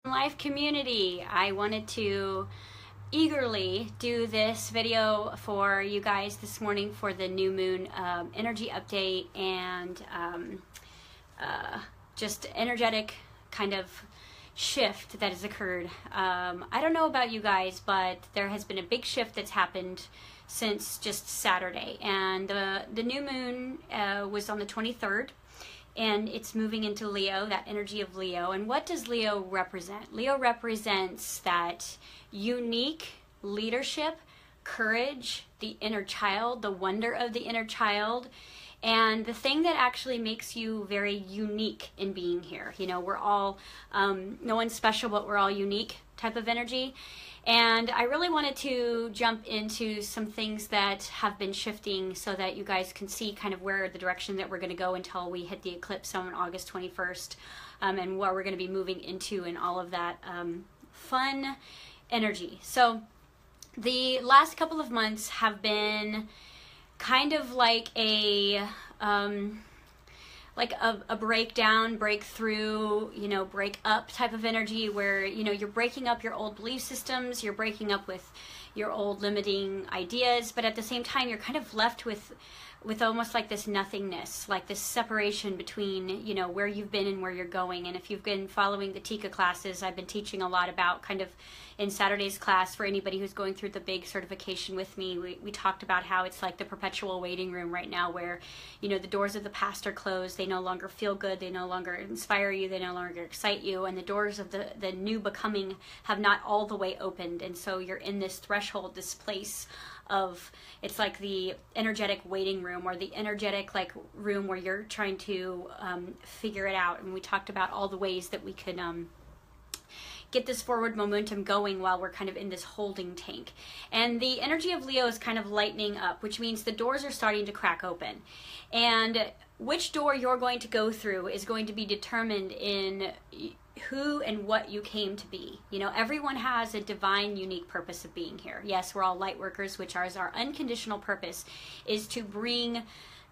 Life community, I wanted to eagerly do this video for you guys this morning for the new moon energy update and just energetic kind of shift that has occurred. I don't know about you guys, but there has been a big shift that's happened since just Saturday, and the new moon was on the 23rd. And it's moving into Leo, that energy of Leo. And what does Leo represent? Leo represents that unique leadership, courage, the inner child, the wonder of the inner child, and the thing that actually makes you very unique in being here. You know, we're all, no one's special, but we're all unique type of energy. And I really wanted to jump into some things that have been shifting so that you guys can see kind of where the direction that we're going to go until we hit the eclipse on August 21st, and what we're going to be moving into and all of that fun energy. So the last couple of months have been kind of like a breakdown, breakthrough, you know, break up type of energy where, you know, you're breaking up your old belief systems, you're breaking up with your old limiting ideas, but at the same time, you're kind of left with almost like this nothingness, like this separation between, you know, where you've been and where you're going. And if you've been following the Tika classes, I've been teaching a lot about kind of in Saturday's class for anybody who's going through the big certification with me, we talked about how it's like the perpetual waiting room right now where, you know, the doors of the past are closed, they no longer feel good, they no longer inspire you, they no longer excite you, and the doors of the new becoming have not all the way opened. And so you're in this threshold, this place of, it's like the energetic waiting room, or the energetic like room where you're trying to figure it out. And we talked about all the ways that we could get this forward momentum going while we're kind of in this holding tank. And the energy of Leo is kind of lightening up, which means the doors are starting to crack open. And which door you're going to go through is going to be determined in who and what you came to be. You know, everyone has a divine, unique purpose of being here. Yes, we're all light workers, which is our unconditional purpose, is to bring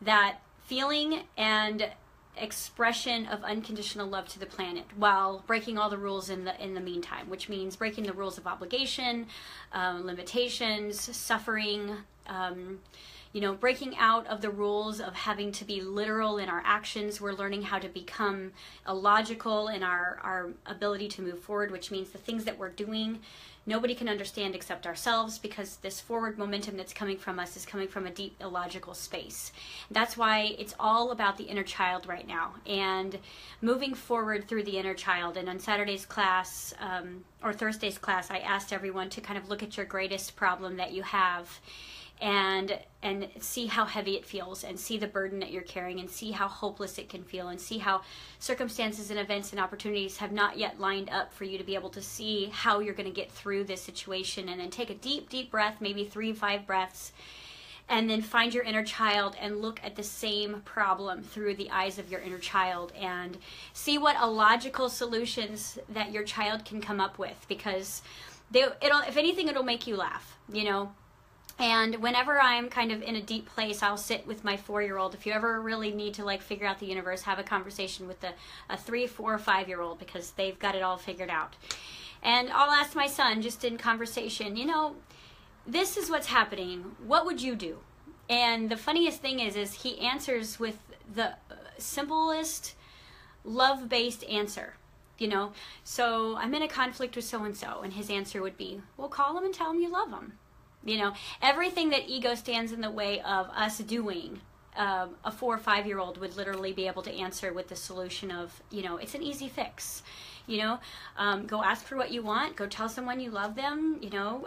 that feeling and expression of unconditional love to the planet while breaking all the rules in the meantime, which means breaking the rules of obligation, limitations, suffering, you know, breaking out of the rules of having to be literal in our actions. We're learning how to become illogical in our ability to move forward, which means the things that we're doing, nobody can understand except ourselves, because this forward momentum that's coming from us is coming from a deep illogical space. That's why it's all about the inner child right now and moving forward through the inner child. And on Saturday's class, or Thursday's class, I asked everyone to kind of look at your greatest problem that you have and see how heavy it feels, and see the burden that you're carrying, and see how hopeless it can feel, and see how circumstances and events and opportunities have not yet lined up for you to be able to see how you're going to get through this situation. And then take a deep breath, maybe 3-5 breaths, and then find your inner child and look at the same problem through the eyes of your inner child and see what illogical solutions that your child can come up with, because if anything, it'll make you laugh, you know. And whenever I'm kind of in a deep place, I'll sit with my 4-year-old. If you ever really need to like figure out the universe, have a conversation with a 3, 4, or 5-year-old, because they've got it all figured out. And I'll ask my son just in conversation, you know, this is what's happening. What would you do? And the funniest thing is he answers with the simplest, love-based answer. You know, so I'm in a conflict with so-and-so, and his answer would be, well, call him and tell him you love him. You know, everything that ego stands in the way of us doing, a 4 or 5-year-old would literally be able to answer with the solution of, you know, it's an easy fix. You know, go ask for what you want, go tell someone you love them, you know,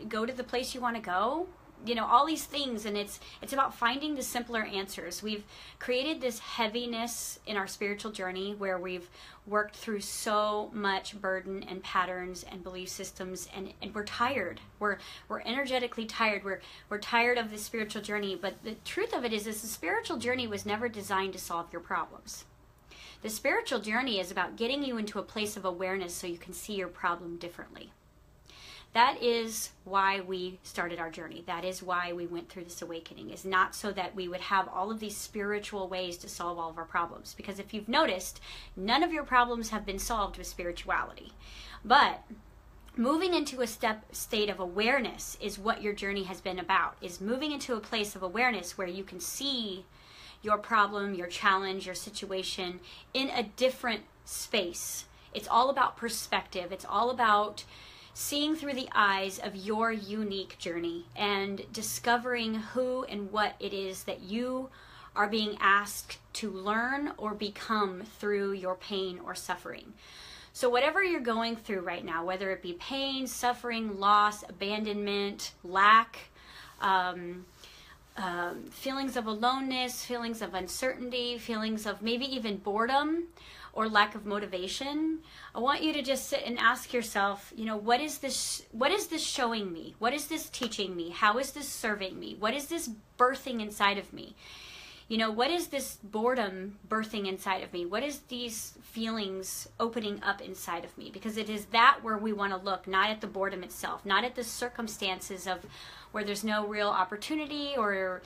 go to the place you want to go, you know, all these things. And it's about finding the simpler answers. We've created this heaviness in our spiritual journey where we've worked through so much burden and patterns and belief systems, and we're tired. We're energetically tired. We're tired of the spiritual journey. But the truth of it is the spiritual journey was never designed to solve your problems. The spiritual journey is about getting you into a place of awareness so you can see your problem differently. That is why we started our journey. That is why we went through this awakening, is not so that we would have all of these spiritual ways to solve all of our problems. Because if you've noticed, none of your problems have been solved with spirituality. But moving into a state of awareness is what your journey has been about, is moving into a place of awareness where you can see your problem, your challenge, your situation in a different space. It's all about perspective. It's all about seeing through the eyes of your unique journey and discovering who and what it is that you are being asked to learn or become through your pain or suffering. So whatever you're going through right now, whether it be pain, suffering, loss, abandonment, lack, feelings of aloneness, feelings of uncertainty, feelings of maybe even boredom or lack of motivation, I want you to just sit and ask yourself, what is this showing me? What is this teaching me? How is this serving me? What is this birthing inside of me? What is this boredom birthing inside of me? What is these feelings opening up inside of me? Because it is that where we want to look, not at the boredom itself, not at the circumstances of where there's no real opportunity, or,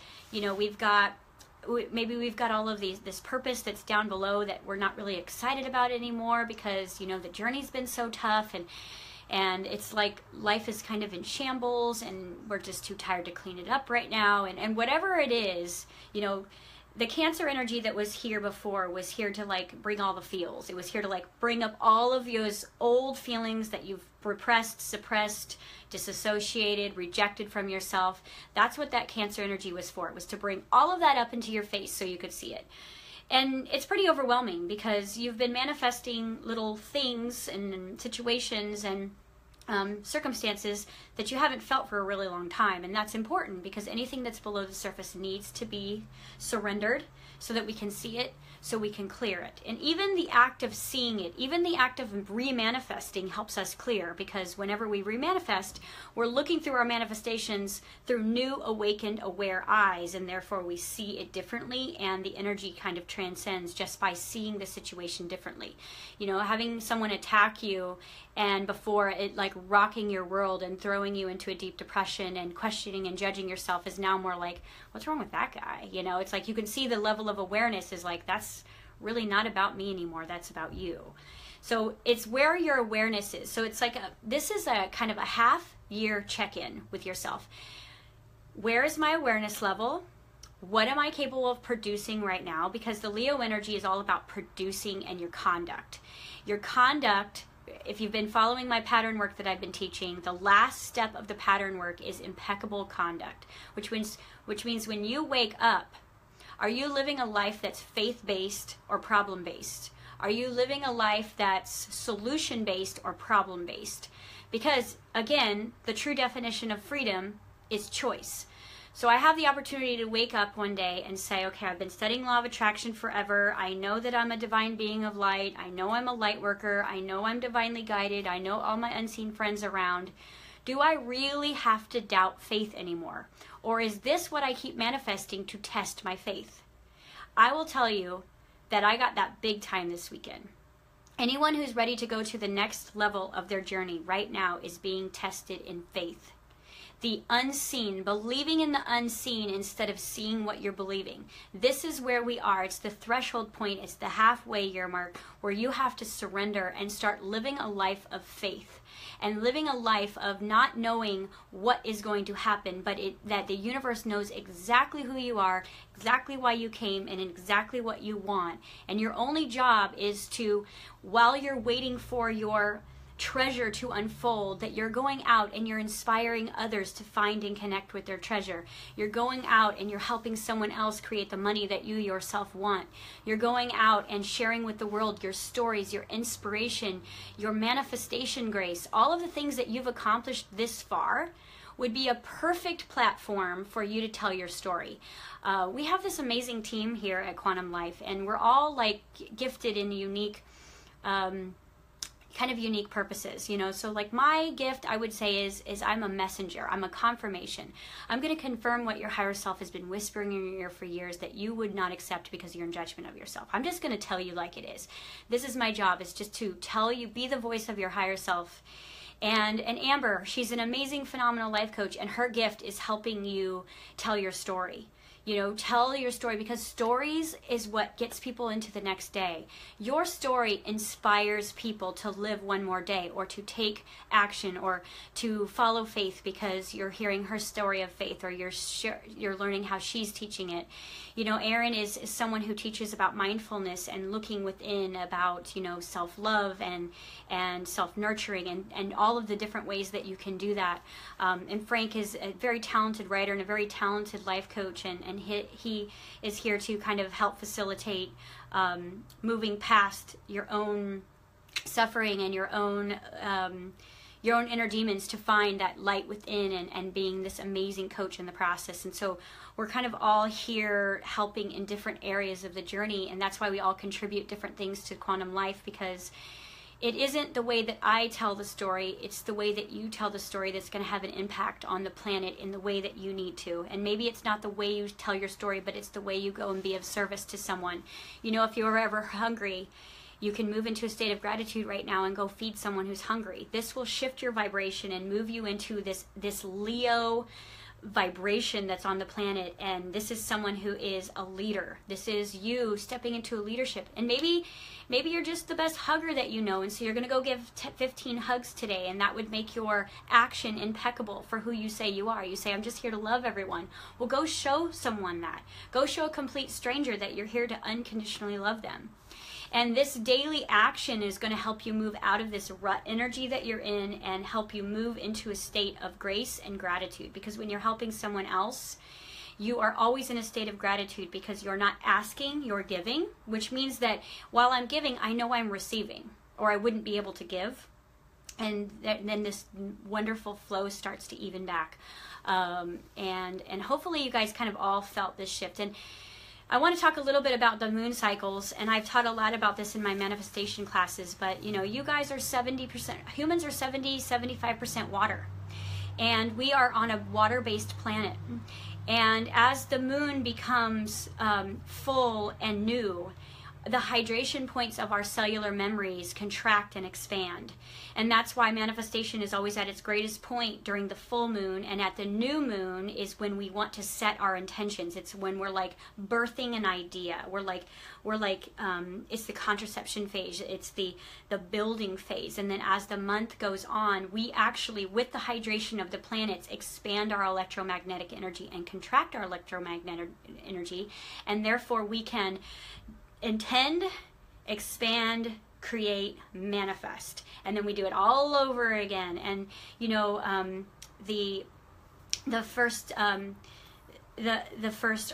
maybe we've got all of this purpose that's down below that we're not really excited about anymore because, the journey's been so tough and it's like life is kind of in shambles and we're just too tired to clean it up right now. And whatever it is, the Cancer energy that was here before was here to bring all the feels. It was here to bring up all of those old feelings that you've repressed, suppressed, disassociated, rejected from yourself. That's what that Cancer energy was for. It was to bring all of that up into your face so you could see it. And it's pretty overwhelming because you've been manifesting little things and situations and circumstances that you haven't felt for a really long time. And that's important because anything that's below the surface needs to be surrendered so that we can see it, so we can clear it. And even the act of seeing it, even the act of remanifesting helps us clear, because whenever we remanifest, we're looking through our manifestations through new, awakened, aware eyes, and therefore we see it differently, and the energy kind of transcends just by seeing the situation differently. Having someone attack you and before it rocking your world and throwing you into a deep depression and questioning and judging yourself is now more like, what's wrong with that guy? It's like you can see the level of awareness is that's really not about me anymore. That's about you. So it's where your awareness is. So it's this is a kind of a half-year check-in with yourself. Where is my awareness level? What am I capable of producing right now? Because the Leo energy is all about producing and your conduct. Your conduct, if you've been following my pattern work that I've been teaching, the last step of the pattern work is impeccable conduct, which means when you wake up, are you living a life that's faith-based or problem-based? Are you living a life that's solution-based or problem-based? Because, again, the true definition of freedom is choice. So I have the opportunity to wake up one day and say, okay, I've been studying law of attraction forever. I know that I'm a divine being of light. I know I'm a light worker. I know I'm divinely guided. I know all my unseen friends around. Do I really have to doubt faith anymore? Or is this what I keep manifesting to test my faith? I will tell you that I got that big time this weekend. Anyone who's ready to go to the next level of their journey right now is being tested in faith. The unseen, believing in the unseen instead of seeing what you're believing. This is where we are. It's the threshold point. It's the halfway year mark where you have to surrender and start living a life of faith and living a life of not knowing what is going to happen, but that the universe knows exactly who you are, exactly why you came, and exactly what you want. And your only job is to, while you're waiting for your treasure to unfold, that you're going out and you're inspiring others to find and connect with their treasure. You're going out and you're helping someone else create the money that you yourself want. You're going out and sharing with the world your stories, your inspiration, your manifestation grace. All of the things that you've accomplished this far would be a perfect platform for you to tell your story. We have this amazing team here at Quantum Life, and we're all gifted in unique kind of unique purposes, so my gift, I would say, is I'm a messenger. I'm a confirmation. I'm going to confirm what your higher self has been whispering in your ear for years that you would not accept because you're in judgment of yourself. I'm just going to tell you like it is. This is my job, is just to tell you, be the voice of your higher self And Amber, she's an amazing, phenomenal life coach, and her gift is helping you tell your story. You know, tell your story, because stories is what gets people into the next day. Your story inspires people to live one more day, or to take action, or to follow faith because you're hearing her story of faith, or you're learning how she's teaching it. You know, Erin is someone who teaches about mindfulness and looking within, about, you know, self-love and self-nurturing, and all of the different ways that you can do that. And Frank is a very talented writer and a very talented life coach, and he is here to kind of help facilitate moving past your own suffering and your own inner demons, to find that light within, and being this amazing coach in the process. And so we're kind of all here helping in different areas of the journey, and that's why we all contribute different things to Quantum Life, because it isn't the way that I tell the story, it's the way that you tell the story that's going to have an impact on the planet in the way that you need to. And maybe it's not the way you tell your story, but it's the way you go and be of service to someone. You know, if you're ever hungry, you can move into a state of gratitude right now and go feed someone who's hungry. This will shift your vibration and move you into this Leo vibration that's on the planet. And this is someone who is a leader. This is you stepping into a leadership. And maybe you're just the best hugger that you know, and so you're going to go give 15 hugs today, and that would make your action impeccable for who you say you are. You say, I'm just here to love everyone. Well, go show someone that. Go show a complete stranger that you're here to unconditionally love them. And this daily action is going to help you move out of this rut energy that you're in, and help you move into a state of grace and gratitude. Because when you're helping someone else, you are always in a state of gratitude, because you're not asking, you're giving, which means that while I'm giving, I know I'm receiving, or I wouldn't be able to give. And then this wonderful flow starts to even back. And hopefully you guys kind of all felt this shift. And I want to talk a little bit about the moon cycles, and I've taught a lot about this in my manifestation classes, but you know, you guys are 70%, humans are 75% water, and we are on a water-based planet. And as the moon becomes full and new, the hydration points of our cellular memories contract and expand. And that's why manifestation is always at its greatest point during the full moon, and at the new moon is when we want to set our intentions. It's when we're like birthing an idea. We're like it's the contraception phase, it's the building phase. And then as the month goes on, we actually, with the hydration of the planets, expand our electromagnetic energy and contract our electromagnetic energy, and therefore we can intend, expand, create, manifest. And then we do it all over again. And you know, the first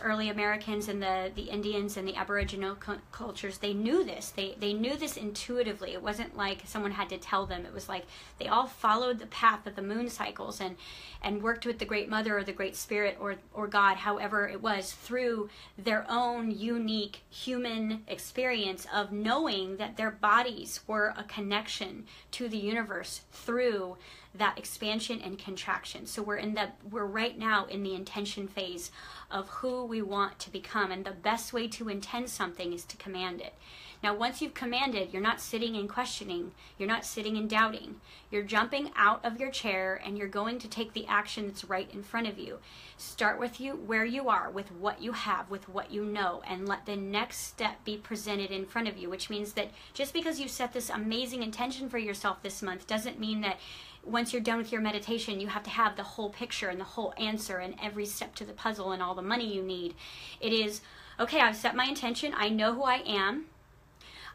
early Americans and the Indians and the Aboriginal cultures, they knew this. They knew this intuitively. It wasn't like someone had to tell them. It was like they all followed the path of the moon cycles and worked with the Great Mother or the Great Spirit or God, however it was, through their own unique human experience of knowing that their bodies were a connection to the universe through that expansion and contraction. So we're right now in the intention phase of who we want to become, and the best way to intend something is to command it. Now, once you've commanded, you're not sitting and questioning, you're not sitting and doubting. You're jumping out of your chair and you're going to take the action that's right in front of you. Start with you where you are, with what you have, with what you know, and let the next step be presented in front of you, which means that just because you set this amazing intention for yourself this month doesn't mean that once you're done with your meditation, you have to have the whole picture and the whole answer and every step to the puzzle and all the money you need. It is, okay, I've set my intention. I know who I am.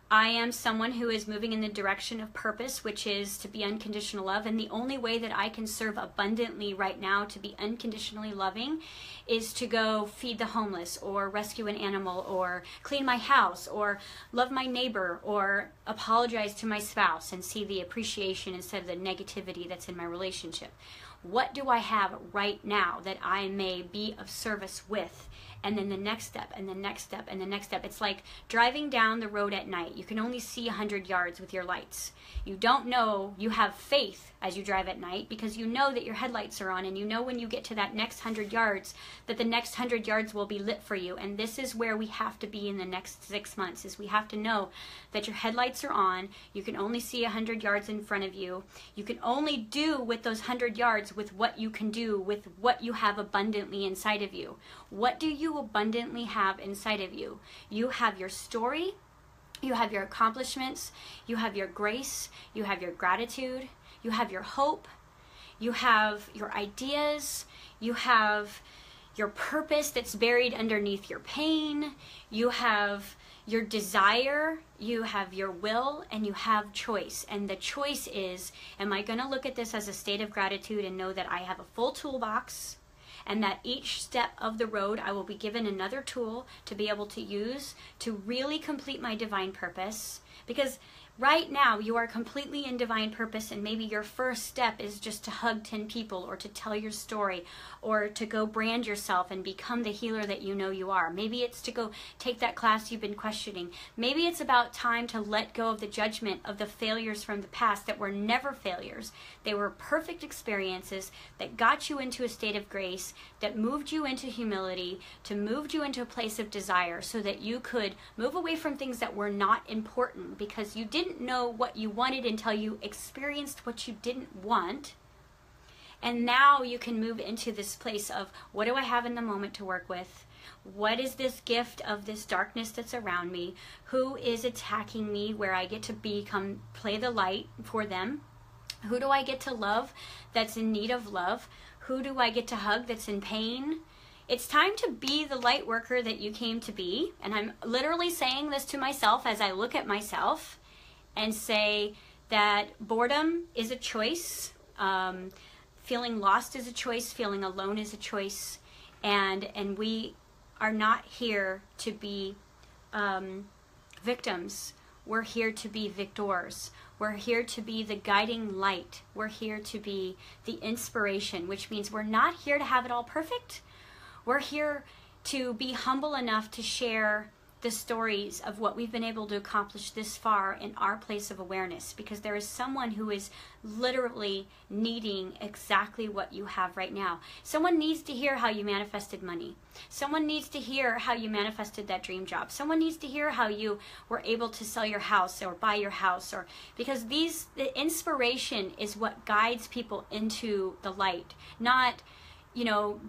I am someone who is moving in the direction of purpose, which is to be unconditional love. And the only way that I can serve abundantly right now to be unconditionally loving is to go feed the homeless, or rescue an animal, or clean my house, or love my neighbor, or apologize to my spouse and see the appreciation instead of the negativity that's in my relationship. What do I have right now that I may be of service with? And then the next step, and the next step, and the next step. It's like driving down the road at night. You can only see 100 yards with your lights. You don't know, you have faith as you drive at night because you know that your headlights are on, and you know when you get to that next 100 yards that the next 100 yards will be lit for you. And this is where we have to be in the next 6 months, is we have to know that your headlights are on. You can only see 100 yards in front of you. You can only do with those 100 yards with what you can do, with what you have abundantly inside of you. What do you abundantly have inside of you? You have your story, you have your accomplishments, you have your grace, you have your gratitude, you have your hope, you have your ideas, you have your purpose that's buried underneath your pain, you have your desire, you have your will, and you have choice. And the choice is, am I going to look at this as a state of gratitude and know that I have a full toolbox, and that each step of the road I will be given another tool to be able to use to really complete my divine purpose? Because right now you are completely in divine purpose, and maybe your first step is just to hug 10 people, or to tell your story, or to go brand yourself and become the healer that you know you are. Maybe it's to go take that class you've been questioning. Maybe it's about time to let go of the judgment of the failures from the past that were never failures. They were perfect experiences that got you into a state of grace, that moved you into humility, to moved you into a place of desire, so that you could move away from things that were not important because you didn't know what you wanted until you experienced what you didn't want. And now you can move into this place of, what do I have in the moment to work with? What is this gift of this darkness that's around me? Who is attacking me where I get to play the light for them? Who do I get to love that's in need of love? Who do I get to hug that's in pain? It's time to be the light worker that you came to be. And I'm literally saying this to myself as I look at myself and say that boredom is a choice. Feeling lost is a choice. Feeling alone is a choice. And we are not here to be victims. We're here to be victors. We're here to be the guiding light. We're here to be the inspiration, which means we're not here to have it all perfect. We're here to be humble enough to share the stories of what we've been able to accomplish this far in our place of awareness, because there is someone who is literally needing exactly what you have right now. Someone needs to hear how you manifested money. Someone needs to hear how you manifested that dream job. Someone needs to hear how you were able to sell your house or buy your house, or because the inspiration is what guides people into the light, not,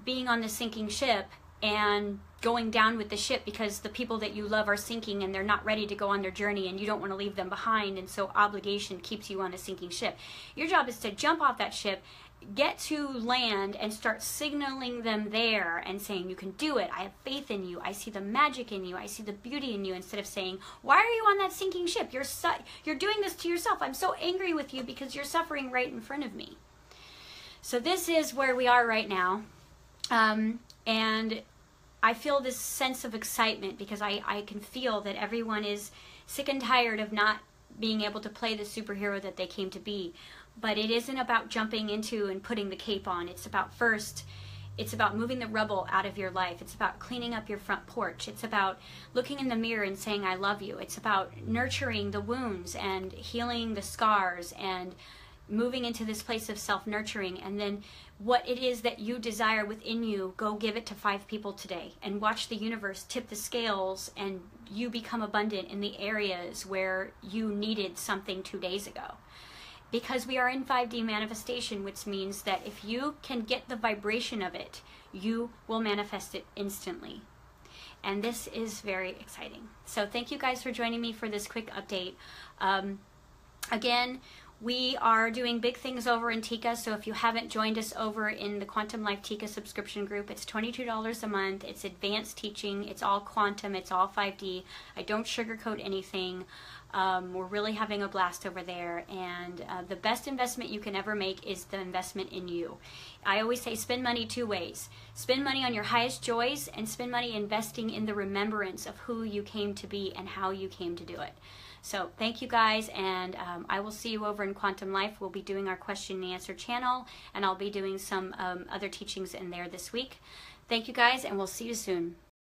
being on the sinking ship and going down with the ship because the people that you love are sinking and they're not ready to go on their journey and you don't want to leave them behind, and so obligation keeps you on a sinking ship. Your job is to jump off that ship, get to land, and start signaling them there and saying, you can do it, I have faith in you, I see the magic in you, I see the beauty in you, instead of saying, why are you on that sinking ship? You're doing this to yourself. I'm so angry with you because you're suffering right in front of me. So this is where we are right now. And I feel this sense of excitement because I can feel that everyone is sick and tired of not being able to play the superhero that they came to be. But it isn't about jumping into and putting the cape on. It's about moving the rubble out of your life. It's about cleaning up your front porch. It's about looking in the mirror and saying, I love you. It's about nurturing the wounds and healing the scars and moving into this place of self-nurturing. And then what it is that you desire within you, go give it to 5 people today and watch the universe tip the scales, and you become abundant in the areas where you needed something 2 days ago. Because we are in 5D manifestation, which means that if you can get the vibration of it, you will manifest it instantly. And this is very exciting. So thank you guys for joining me for this quick update. Again, we are doing big things over in Tika, so if you haven't joined us over in the Quantum Life Tika subscription group, it's $22 a month. It's advanced teaching. It's all quantum. It's all 5D. I don't sugarcoat anything. We're really having a blast over there, and the best investment you can ever make is the investment in you. I always say spend money two ways. Spend money on your highest joys, and spend money investing in the remembrance of who you came to be and how you came to do it. So thank you guys, and I will see you over in Quantum Life. We'll be doing our question and answer channel, and I'll be doing some other teachings in there this week. Thank you guys, and we'll see you soon.